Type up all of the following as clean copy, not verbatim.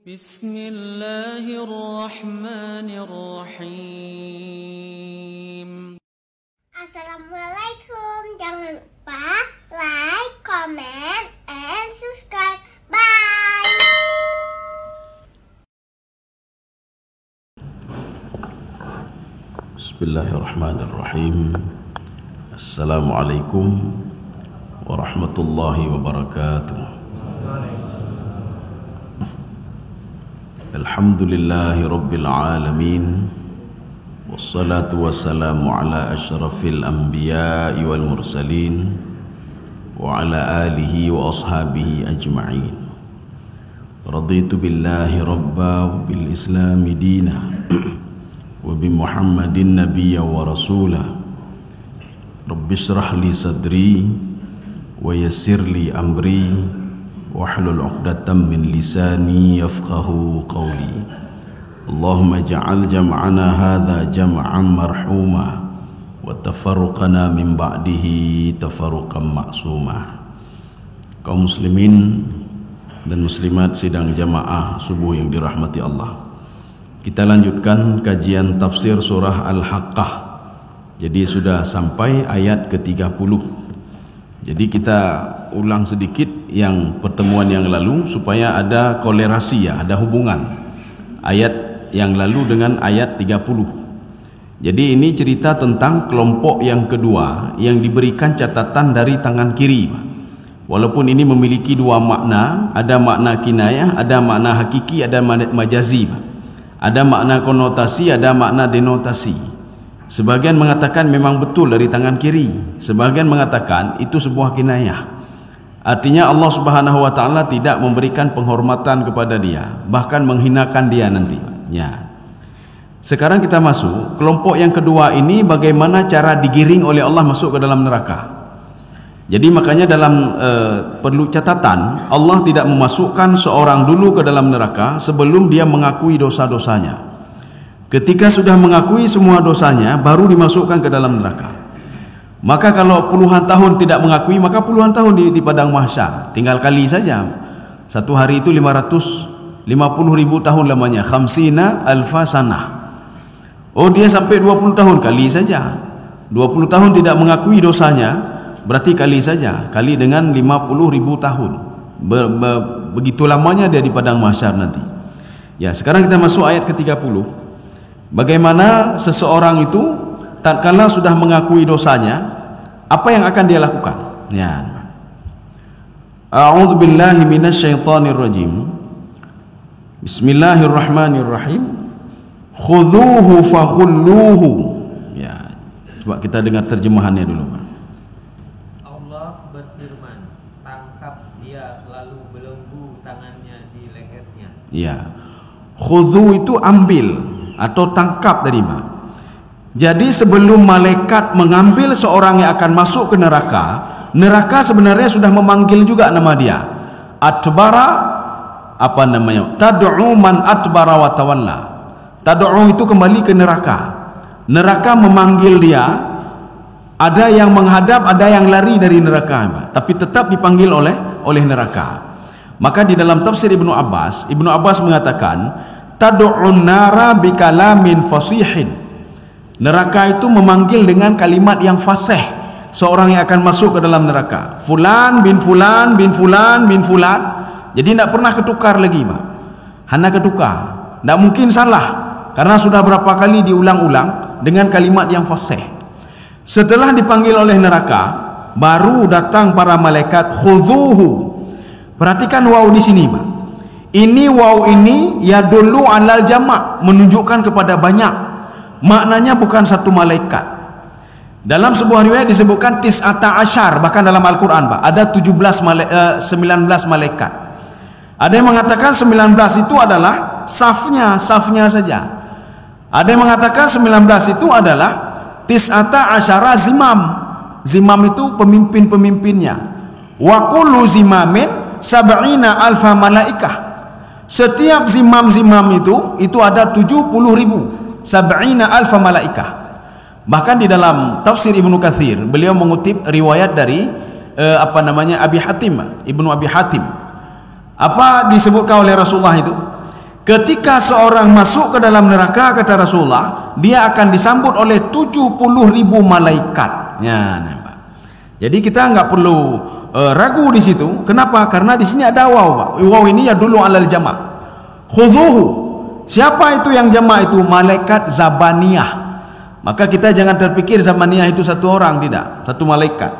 Bismillahirrahmanirrahim. Assalamualaikum. Jangan lupa like, comment, and subscribe. Bye. Bismillahirrahmanirrahim. Assalamualaikum warahmatullahi wabarakatuh. Alhamdulillahi rabbil alamin. Wassalatu wassalamu ala ashrafil anbiya'i wal mursalin wa ala alihi wa ashabihi ajma'in. Raditu billahi rabba wa bil islami dina wa bi Muhammadin nabiyya wa rasulah. Rabbi shrah li sadri wa yassir li amri wahlul 'uqdatam min lisani yafqahu qawli. Allahumma ja'al jam'ana hadha jam'an marhuma wa tafarruqana min ba'dihi tafarruqan ma'suma. Kaum muslimin dan muslimat sidang jamaah subuh yang dirahmati Allah, kita lanjutkan kajian tafsir surah Al-Haqqah. Jadi sudah sampai ayat ke-30. Jadi kita ulang sedikit yang pertemuan yang lalu supaya ada kolerasi, ya, ada hubungan ayat yang lalu dengan ayat 30. Jadi ini cerita tentang kelompok yang kedua yang diberikan catatan dari tangan kiri. Walaupun ini memiliki dua makna, ada makna kinayah, ada makna hakiki, ada makna majazi. Ada makna konotasi, ada makna denotasi. Sebagian mengatakan memang betul dari tangan kiri, sebagian mengatakan itu sebuah kinayah. Artinya Allah Subhanahu wa taala tidak memberikan penghormatan kepada dia, bahkan menghinakan dia nanti. Ya. Sekarang kita masuk kelompok yang kedua ini, bagaimana cara digiring oleh Allah masuk ke dalam neraka. Jadi makanya dalam perlu catatan, Allah tidak memasukkan seorang dulu ke dalam neraka sebelum dia mengakui dosa-dosanya. Ketika sudah mengakui semua dosanya, baru dimasukkan ke dalam neraka. Maka kalau puluhan tahun tidak mengakui, maka puluhan tahun di padang mahsyar. Tinggal kali saja. Satu hari itu 550.000 tahun lamanya. Khamsina alfa sanah. Oh, dia sampai 20 tahun, kali saja. 20 tahun tidak mengakui dosanya, berarti kali saja. Kali dengan 50.000 tahun. Begitu lamanya dia di padang mahsyar nanti. Ya, sekarang kita masuk ayat ke-30. Bagaimana seseorang itu tatkala sudah mengakui dosanya, apa yang akan dia lakukan? Ya. A'udzu billahi minasyaitonir rajim. Bismillahirrahmanirrahim. Khudhuhu fakhulluhu. Ya. Coba kita dengar terjemahannya dulu. Allah berfirman, tangkap dia lalu belenggu tangannya di lehernya. Ya. Khudhu itu ambil atau tangkap tadi, Pak. Jadi sebelum malaikat mengambil seorang yang akan masuk ke neraka, neraka sebenarnya sudah memanggil juga nama dia. Atbara, apa namanya? Tad'u man atbara wa tawalla. Tad'u itu kembali ke neraka. Neraka memanggil dia. Ada yang menghadap, ada yang lari dari neraka, Pak. Tapi tetap dipanggil oleh neraka. Maka di dalam tafsir Ibnu Abbas mengatakan, tad'un nara bikalamin fasihin. Neraka itu memanggil dengan kalimat yang fasih seorang yang akan masuk ke dalam neraka. Fulan bin fulan bin fulan bin fulan. Jadi tidak pernah ketukar lagi, Pak. Hanya ketukar. Tidak mungkin salah karena sudah berapa kali diulang-ulang dengan kalimat yang fasih. Setelah dipanggil oleh neraka, baru datang para malaikat. Khudhuhu. Perhatikan waw di sini, Pak. Ini waw ini ya dulu alal jamak, menunjukkan kepada banyak. Maknanya bukan satu malaikat. Dalam sebuah riwayat disebutkan tis'ata asyar, bahkan dalam Al-Quran, Pak, ada 19 malaikat. Ada yang mengatakan 19 itu adalah safnya saja. Ada yang mengatakan 19 itu adalah tis'ata asyara zimam. Zimam itu pemimpin-pemimpinnya. Wa kullu zimamin sab'ina alfa malaikah. Setiap zimam-zimam itu ada 70.000, sab'ina alfa malaikah. Bahkan di dalam tafsir Ibnu Katsir, beliau mengutip riwayat dari Ibnu Abi Hatim. Apa disebutkan oleh Rasulullah itu? ketika seorang masuk ke dalam neraka, kata Rasulullah, dia akan disambut oleh 70.000 malaikat. Ya, nampak. Jadi kita enggak perlu ragu di situ. Kenapa? Karena di sini ada waw, Pak. Waw ini ya dulu alal jama'. Khudhuhu. Siapa itu yang jama' itu? Malaikat Zabaniyah. Maka kita jangan terpikir Zabaniyah itu satu orang, tidak, satu malaikat.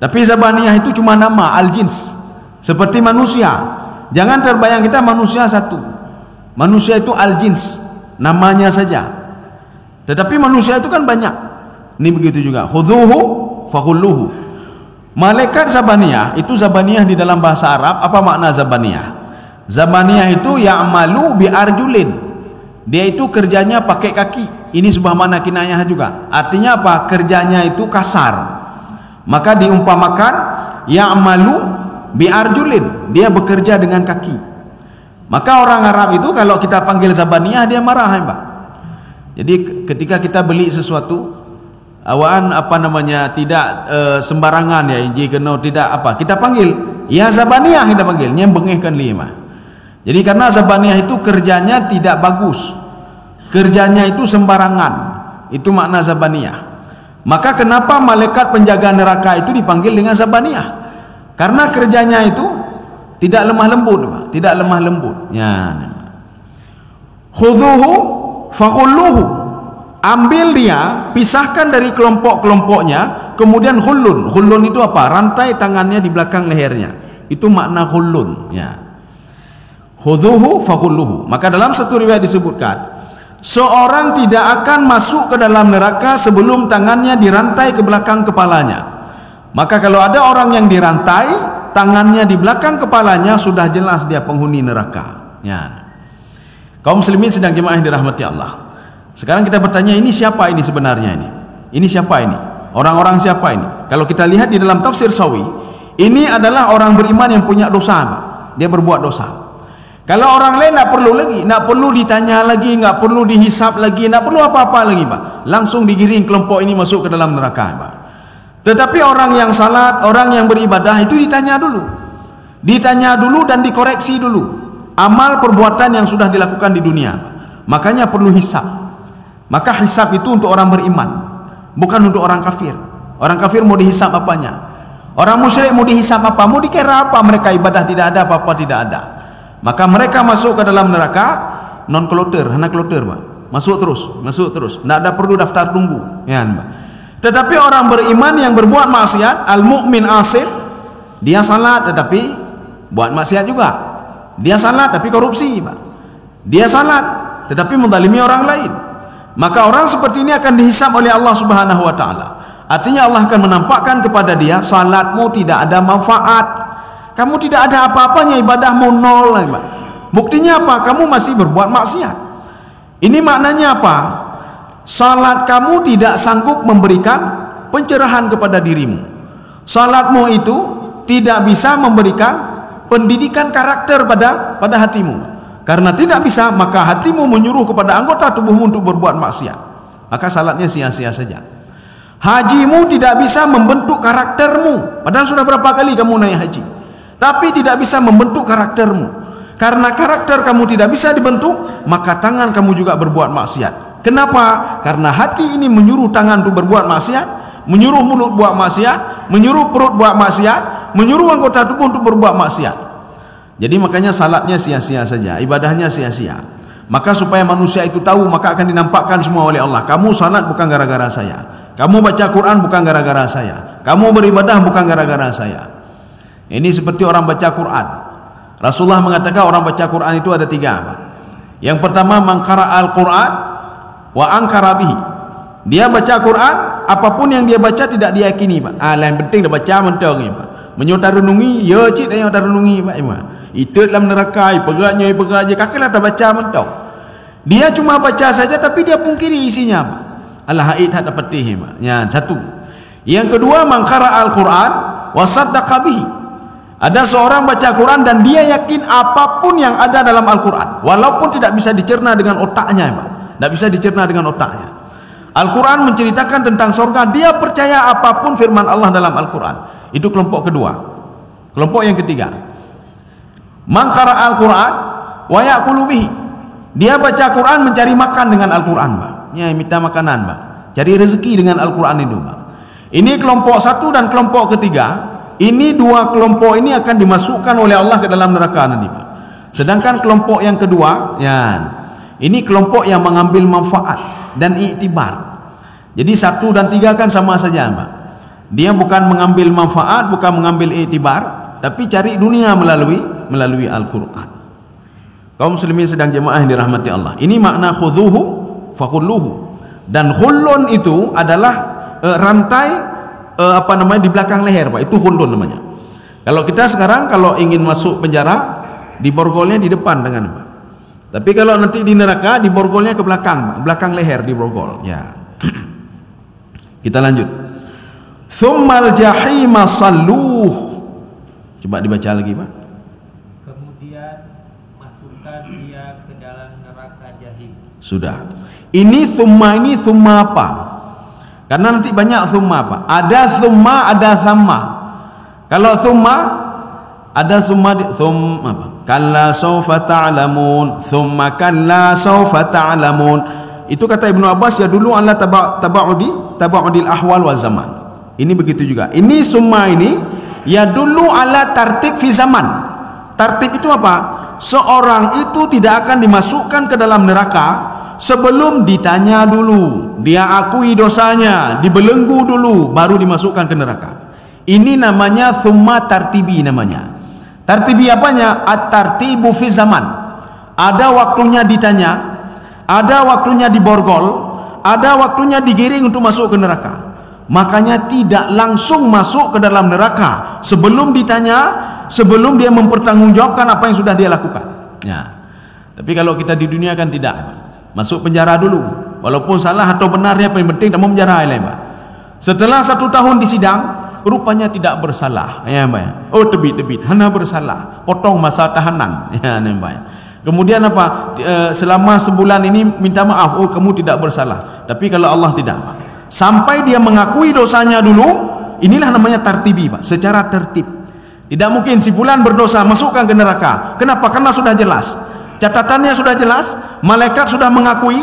Tapi Zabaniyah itu cuma nama, al-jins, seperti manusia. Jangan terbayang kita manusia satu. Manusia itu al-jins, namanya saja. Tetapi manusia itu kan banyak. Ini begitu juga. Khudhuhu fakhulluhu. Malaikat Zabaniyah, itu Zabaniyah di dalam bahasa Arab, apa makna Zabaniyah? Zabaniyah itu ya'malu bi arjulin. Dia itu kerjanya pakai kaki. Ini sebuah makna kinayah juga. Artinya apa? Kerjanya itu kasar. Maka diumpamakan ya'malu bi arjulin. Dia bekerja dengan kaki. Maka orang Arab itu kalau kita panggil Zabaniyah, dia marah, ya, Pak. Jadi ketika kita beli sesuatu, awaan tidak sembarangan ya, jika tidak apa, kita panggil ya Zabaniyah, kita panggil nyembengihkan lima. Jadi karena Zabaniyah itu kerjanya tidak bagus, kerjanya itu sembarangan, itu makna Zabaniyah. Maka kenapa malaikat penjaga neraka itu dipanggil dengan Zabaniyah? Karena kerjanya itu tidak lemah lembut, Pak. Tidak lemah lembut. Ya. Khudhuhu fakhulluhu. Ambil dia, pisahkan dari kelompok-kelompoknya, kemudian khullun. Khullun itu apa? Rantai tangannya di belakang lehernya. Itu makna khullun. Ya. Khudhuhu fakhulluhu. Maka dalam satu riwayat disebutkan, seorang tidak akan masuk ke dalam neraka sebelum tangannya dirantai ke belakang kepalanya. Maka kalau ada orang yang dirantai tangannya di belakang kepalanya, sudah jelas dia penghuni neraka. Ya. Kaum muslimin sedang jemaah yang dirahmati Allah. Sekarang kita bertanya, ini siapa ini sebenarnya ini? Ini siapa ini? Orang-orang siapa ini? Kalau kita lihat di dalam tafsir Sawi, ini adalah orang beriman yang punya dosa, Pak. Dia berbuat dosa. Kalau orang lain tak perlu lagi, tak perlu ditanya lagi, tak perlu dihisap lagi, tak perlu apa-apa lagi, Pak. Langsung digiring kelompok ini masuk ke dalam neraka, Pak. Tetapi orang yang salat, orang yang beribadah itu ditanya dulu. Ditanya dulu dan dikoreksi dulu amal perbuatan yang sudah dilakukan di dunia. Makanya perlu hisab. Maka hisab itu untuk orang beriman, bukan untuk orang kafir. Orang kafir mau dihisab apanya? Orang musyrik mau dihisab apa? Mau dikira apa? Mereka ibadah tidak ada, apa-apa tidak ada. Maka mereka masuk ke dalam neraka non kloter, hanya kloter, Pak. Masuk terus. Tidak ada perlu daftar tunggu, ya, Pak. Tetapi orang beriman yang berbuat maksiat, al-mu'min asil, dia salat tetapi buat maksiat juga. Dia salat tapi korupsi, Pak. Dia salat tetapi menzalimi orang lain. Maka orang seperti ini akan dihisab oleh Allah Subhanahu wa taala. Artinya Allah akan menampakkan kepada dia, salatmu tidak ada manfaat. Kamu tidak ada apa-apanya, ibadahmu nol, Pak. Buktinya apa? Kamu masih berbuat maksiat. Ini maknanya apa? Salat kamu tidak sanggup memberikan pencerahan kepada dirimu. Salatmu itu tidak bisa memberikan pendidikan karakter pada hatimu. Karena tidak bisa, maka hatimu menyuruh kepada anggota tubuhmu untuk berbuat maksiat. Maka salatnya sia-sia saja. Hajimu tidak bisa membentuk karaktermu. Padahal sudah berapa kali kamu naik haji, tapi tidak bisa membentuk karaktermu. Karena karakter kamu tidak bisa dibentuk, maka tangan kamu juga berbuat maksiat. Kenapa? Karena hati ini menyuruh tangan untuk berbuat maksiat, menyuruh mulut buat maksiat, menyuruh perut buat maksiat, menyuruh anggota tubuh untuk berbuat maksiat. Jadi makanya salatnya sia-sia saja, ibadahnya sia-sia. Maka supaya manusia itu tahu, maka akan dinampakkan semua oleh Allah. Kamu salat bukan gara-gara saya, kamu baca Quran bukan gara-gara saya, kamu beribadah bukan gara-gara saya. Ini seperti orang baca Quran. Rasulullah mengatakan orang baca Quran itu ada tiga, Pak. Yang pertama, man qara al-Quran wa ankara bihi. Dia baca Quran, apapun yang dia baca tidak diyakini, Pak. Yang penting dia baca mentong, ya, Pak. Menyutar renungi, ya cik dah menyutar renungi, Pak. Itu dalam neraka, pegatnya, kakaklah dah baca mentong. Dia cuma baca saja tapi dia pungkiri isinya, Pak. Al-haid hak dapat tih, Pak. Ya, satu. Yang kedua, man qara al-Quran wa saddaqa bihi. Ada seorang baca Quran dan dia yakin apapun yang ada dalam Al-Quran, walaupun tidak bisa dicerna dengan otaknya, Pak. Tidak bisa dicerna dengan otaknya. Al-Quran menceritakan tentang surga, dia percaya apapun firman Allah dalam Al-Quran. Itu kelompok kedua. Kelompok yang ketiga, man qara al-Quran wa ya'kulu bihi. Dia baca Quran mencari makan dengan Al-Quran, Pak. Ya, minta makanan, Pak. Cari rezeki dengan Al-Quran itu, Pak. Ini kelompok satu dan kelompok ketiga. Ini dua kelompok ini akan dimasukkan oleh Allah ke dalam neraka nanti, Pak. Sedangkan kelompok yang kedua, ya, ini kelompok yang mengambil manfaat dan iktibar. Jadi 1 dan 3 kan sama saja, Pak. Dia bukan mengambil manfaat, bukan mengambil iktibar, tapi cari dunia melalui Al-Quran. Kaum muslimin sedang jemaah yang dirahmati Allah. Ini makna khudhuhu fakhulluhu. Dan khullun itu adalah rantai di belakang leher, Pak. Itu khullun namanya. Kalau kita sekarang kalau ingin masuk penjara, diborgolnya di depan dengan, Pak. Tapi kalau nanti di neraka, diborgolnya ke belakang, Pak. Belakang leher diborgol. Ya. Kita lanjut. Tsummal jahima salluh. Coba dibaca lagi, Pak. Kemudian masukkan dia ke dalam neraka jahim. Sudah. Ini summa apa? Karena nanti banyak summa, Pak. Ada summa, ada thamma. Kalau summa, ada summa apa? Kalla sawfa ta'lamun, summa kalla sawfa ta'lamun. Itu kata Ibnu Abbas, ya dulu ala taba'udil ahwal wa zaman. Ini begitu juga. Ini summa ini ya dulu ala tartib fi zaman. Tartib itu apa? Seorang itu tidak akan dimasukkan ke dalam neraka sebelum ditanya dulu, dia akui dosanya, dibelenggu dulu, baru dimasukkan ke neraka. Ini namanya summa tartibi namanya. Tartibi apanya? At-tartibu fi zaman. Ada waktunya ditanya, ada waktunya diborgol, ada waktunya digiring untuk masuk ke neraka. Makanya tidak langsung masuk ke dalam neraka sebelum ditanya, sebelum dia mempertanggungjawabkan apa yang sudah dia lakukan. Ya. Tapi kalau kita di dunia kan tidak. Masuk penjara dulu, walaupun salah atau benar, yang paling penting tak mau penjara, Pak. Setelah 1 tahun di sidang, rupanya tidak bersalah, ya, Pak. Oh, tebit, hana bersalah, potong masa tahanan, ya, Pak. Kemudian apa? Selama sebulan ini minta maaf, oh kamu tidak bersalah. Tapi kalau Allah tidak, Pak. Sampai dia mengakui dosanya dulu, inilah namanya tartibi, Pak. Secara tertib. Tidak mungkin si fulan berdosa masukkan ke neraka. Kenapa? Karena sudah jelas. Catatannya sudah jelas, malaikat sudah mengakui,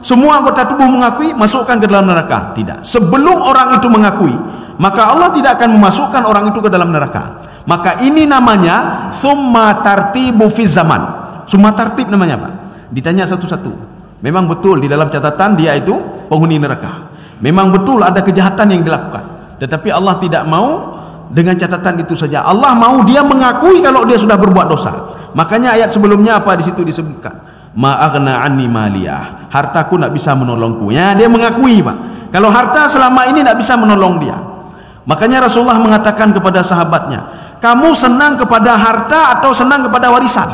semua anggota tubuh mengakui, masukkan ke dalam neraka. Tidak. Sebelum orang itu mengakui, maka Allah tidak akan memasukkan orang itu ke dalam neraka. Maka ini namanya summa tartibu fi zaman. Summa tartib namanya, Pak. Ditanya satu-satu. Memang betul di dalam catatan dia itu penghuni neraka. Memang betul ada kejahatan yang dilakukan. Tetapi Allah tidak mau dengan catatan itu saja. Allah mau dia mengakui kalau dia sudah berbuat dosa. Makanya ayat sebelumnya apa di situ disebutkan? Ma aghna anni maliyah. Hartaku tak bisa menolongku. Ya, dia mengakui, Pak. Kalau harta selama ini tak bisa menolong dia. Makanya Rasulullah mengatakan kepada sahabatnya, kamu senang kepada harta atau senang kepada warisan?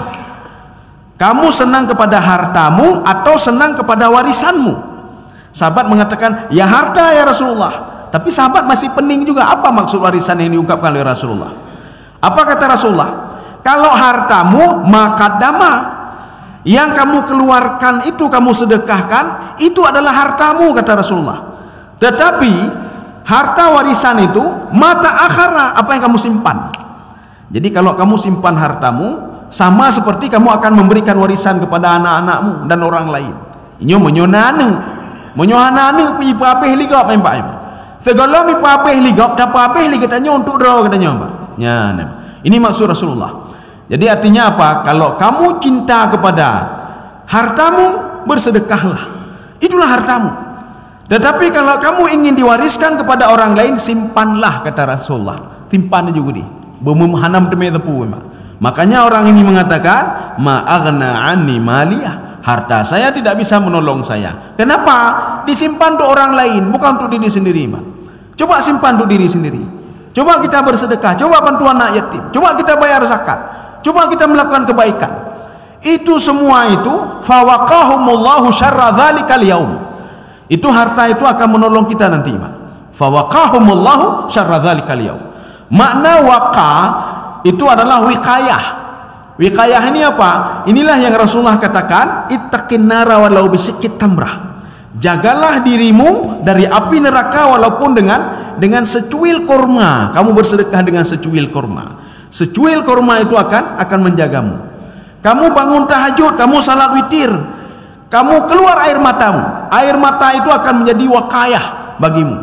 Kamu senang kepada hartamu atau senang kepada warisanmu? Sahabat mengatakan, ya harta ya Rasulullah. Tapi sahabat masih pening juga, apa maksud warisan yang diungkapkan oleh Rasulullah? Apa kata Rasulullah? Kalau hartamu maka dama, yang kamu keluarkan itu, kamu sedekahkan, itu adalah hartamu, kata Rasulullah. Tetapi harta warisan itu mata akhara, apa yang kamu simpan. Jadi kalau kamu simpan hartamu, sama seperti kamu akan memberikan warisan kepada anak-anakmu dan orang lain. Ini menyohana pergi papeh liga apa yang Pak? Segala mi papeh liga, dah papeh liga katanya untuk draw katanya, Pak. Ya, ini maksud Rasulullah. Jadi artinya apa? Kalau kamu cinta kepada hartamu, bersedekahlah. Itulah hartamu. Tetapi kalau kamu ingin diwariskan kepada orang lain, simpanlah, kata Rasulullah. Simpan juga di. Hanam teme tepu, makanya orang ini mengatakan, ma aghna anni maliyah. Harta saya tidak bisa menolong saya. Kenapa? Disimpan untuk orang lain, bukan untuk diri sendiri, Pak. Coba simpan untuk diri sendiri. Coba kita bersedekah, coba bantu anak yatim, coba kita bayar zakat, coba kita melakukan kebaikan. Itu semua itu fawaqahumullahu syarra dzalikal yaum. Itu harta itu akan menolong kita nanti, Pak. Fawaqahumullahu syarra dzalikal yaum. Makna waqa itu adalah wiqayah. Wiqayah ini apa? Inilah yang Rasulullah katakan, ittaqin nara walau bisyikit tamrah. Jagalah dirimu dari api neraka walaupun dengan secuil kurma. Kamu bersedekah dengan secuil kurma. Secuil kurma itu akan menjagamu. Kamu bangun tahajud, kamu salat witir, kamu keluar air matamu. Air mata itu akan menjadi wakayah bagimu.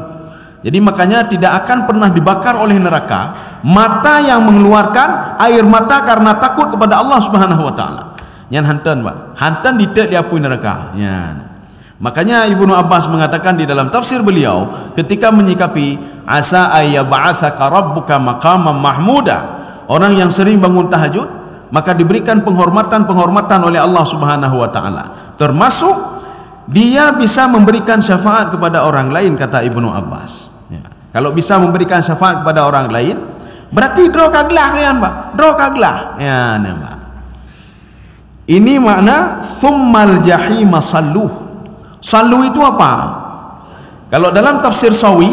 Jadi makanya tidak akan pernah dibakar oleh neraka mata yang mengeluarkan air mata karena takut kepada Allah Subhanahu wa taala. Yang hantan Pak, hantan ditek diapui neraka. Ya. Makanya Ibnu Abbas mengatakan di dalam tafsir beliau ketika menyikapi asa ayyab'atsaka rabbuka maqaman mahmuda, orang yang sering bangun tahajud maka diberikan penghormatan oleh Allah Subhanahu wa taala. Termasuk dia bisa memberikan syafaat kepada orang lain, kata Ibnu Abbas. Ya. Kalau bisa memberikan syafaat kepada orang lain, berarti draw kaglah kan Pak? Draw kaglah. Ya, Pak. Ini makna thummal jahima salluh. Sallu itu apa? Kalau dalam tafsir Sawi,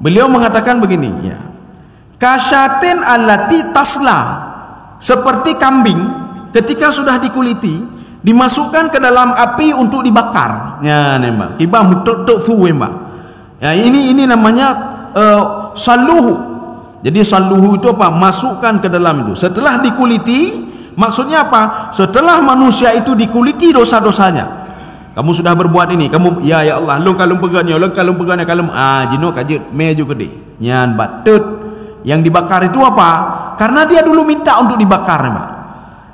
beliau mengatakan begini, ya. Kasyatin allati tasla, seperti kambing ketika sudah dikuliti dimasukkan ke dalam api untuk dibakar. Ya, Mbak. Ibam tok suwe, Mbak. Ya, ini namanya salluhu. Jadi salluhu itu apa? Masukkan ke dalam itu. Setelah dikuliti, maksudnya apa? Setelah manusia itu dikuliti dosa-dosanya. Kamu sudah berbuat ini, kamu ya Allah, long kalung peganya, kalum jino kajut meju gede. Nyan batut. Yang dibakar itu apa? Karena dia dulu minta untuk dibakar, Mbak.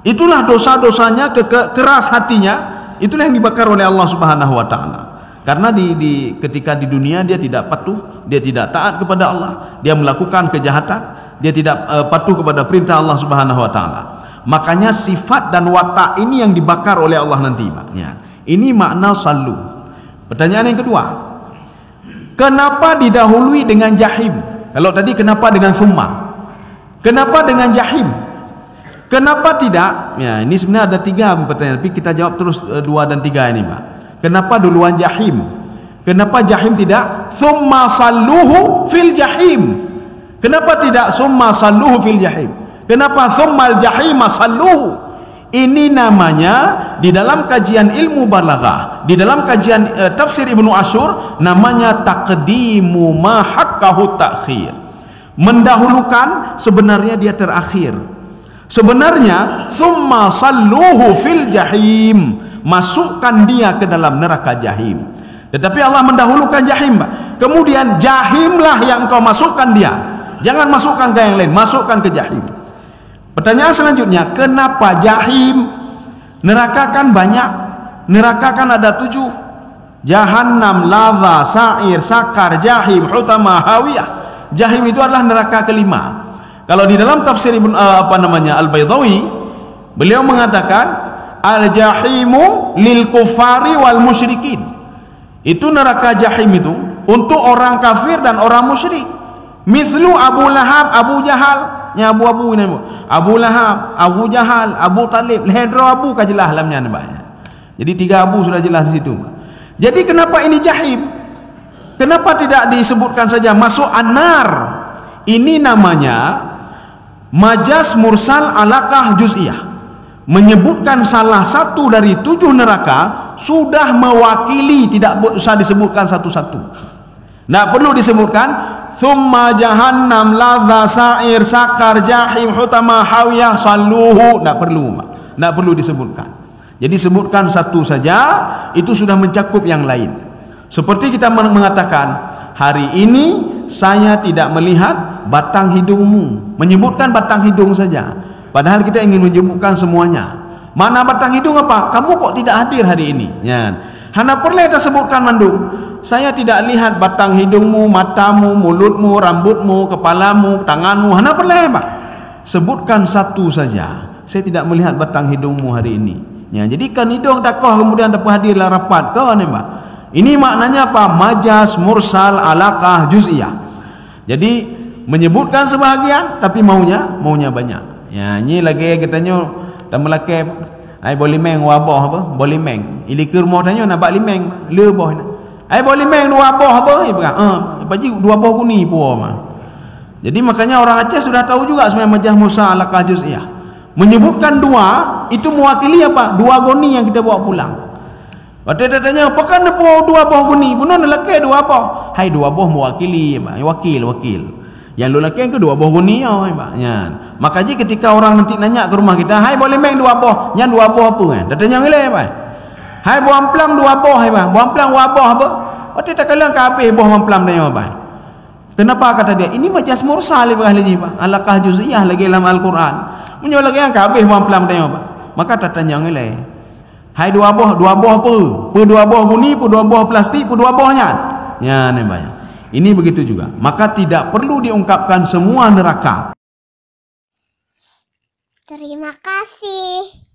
Itulah dosa-dosanya, keras hatinya, itulah yang dibakar oleh Allah Subhanahu wa taala. Karena ketika di dunia dia tidak patuh, dia tidak taat kepada Allah, dia melakukan kejahatan, dia tidak patuh kepada perintah Allah Subhanahu wa taala. Makanya sifat dan watak ini yang dibakar oleh Allah nanti, Pak. Ya. Ini makna sallu. Pertanyaan yang kedua, kenapa didahului dengan jahim? Kalau tadi kenapa dengan summa? Kenapa dengan jahim? Kenapa tidak? Ya, ini sebenarnya ada 3 pertanyaan, tapi kita jawab terus 2 dan 3 ini, Pak. Kenapa duluan jahim? Kenapa jahim tidak summa salluhu fil jahim? Kenapa tidak summa salluhu fil jahim? Kenapa summal jahima salluhu? Ini namanya di dalam kajian ilmu balaghah, di dalam kajian tafsir Ibnu Ashur, namanya taqdimu ma haqqahu ta'khir. Mendahulukan sebenarnya dia terakhir. Sebenarnya summa salluhu fil jahim, masukkan dia ke dalam neraka jahim. Tetapi Allah mendahulukan jahim, Pak. Kemudian jahimlah yang kau masukkan dia. Jangan masukkan ke yang lain, masukkan ke jahim. Pertanyaan selanjutnya, kenapa jahim? Neraka kan banyak. Neraka kan ada 7. Jahannam, lava, sa'ir, sakar, jahim, hutama, hawiyah. Jahim itu adalah neraka kelima. Kalau di dalam tafsir Al-Baydawi, beliau mengatakan al-jahimu lil kufari wal musyrikin. Itu neraka jahim itu untuk orang kafir dan orang musyrik. Mithlu Abu Lahab, Abu Jahal. Nya abu-abu ini Abu Lahab, Abu Jahal, Abu Talib, Hedro Abu kajelah alamnya namanya. Jadi 3 Abu sudah jelas di situ. Jadi kenapa ini jahim? Kenapa tidak disebutkan saja masuk an-nar? Ini namanya majaz mursal alaqah juz'iyah. Menyebutkan salah satu dari 7 neraka sudah mewakili, tidak usah disebutkan satu-satu. Tidak perlu disebutkan thumma jahannam ladza sa'ir sakar jahim hutama hawiyah salluhu, tidak perlu disebutkan. Jadi sebutkan satu saja, itu sudah mencakup yang lain. Seperti kita mengatakan hari ini saya tidak melihat batang hidungmu, menyebutkan batang hidung saja, padahal kita ingin menyebutkan semuanya. Mana batang hidung apa? Kamu kok tidak hadir hari ini? Ya. Hana perlu kita sebutkan mandung. Saya tidak lihat batang hidungmu, matamu, mulutmu, rambutmu, kepalamu, tanganmu. Hana perlu, Pak. Sebutkan satu saja. Saya tidak melihat batang hidungmu hari ini. Ya, jadi kan hidung dakwah kemudian dapat hadirlah rapat. Kau ni, Pak. Ini maknanya apa? Majaz mursal alaqah juz'iyah. Jadi menyebutkan sebahagian tapi maunya banyak. Ya, ini lagi katanya tamelake ai boleh meng wabah apa? Boleh meng. Ilikir mau tanya nak bak limeng, lebah nak. Ai boleh meng 2 buah apa? Paji 2 buah kuni puah mah. Jadi makanya orang Aceh sudah tahu juga sebenarnya majaz mursal alaqah juz'iyah. Menyebutkan 2 itu mewakili apa? 2 goni yang kita bawa pulang. Waktu dia tanya, apa kan 2 buah guni? Bunuh lelaki 2 buah. Hai 2 buah mewakili, wakil. Yang lelaki yang ke 2 buah guni ya. Makanya ketika orang nanti nanya ke rumah kita, hai boleh main 2 buah? Yang 2 buah apa kan? Dia tanya ngilai, Pak. Hai buang pelang dua boh hai bang. Buang pelang dua boh apa? Oh tidak kalian kabeh boh memplam dia apa? Kenapa kata dia? Ini majas mursal bang lagi bang. Alakah juz'iyah lagi dalam Al-Quran. Menyo lagi yang kabeh buang pelang dia apa? Maka tatanya ngelai. Hai dua boh apa? Pu dua boh guni, pu dua boh plastik, pu dua bohnya. Ya ni banyak. Ini begitu juga. Maka tidak perlu diungkapkan semua neraka. Terima kasih.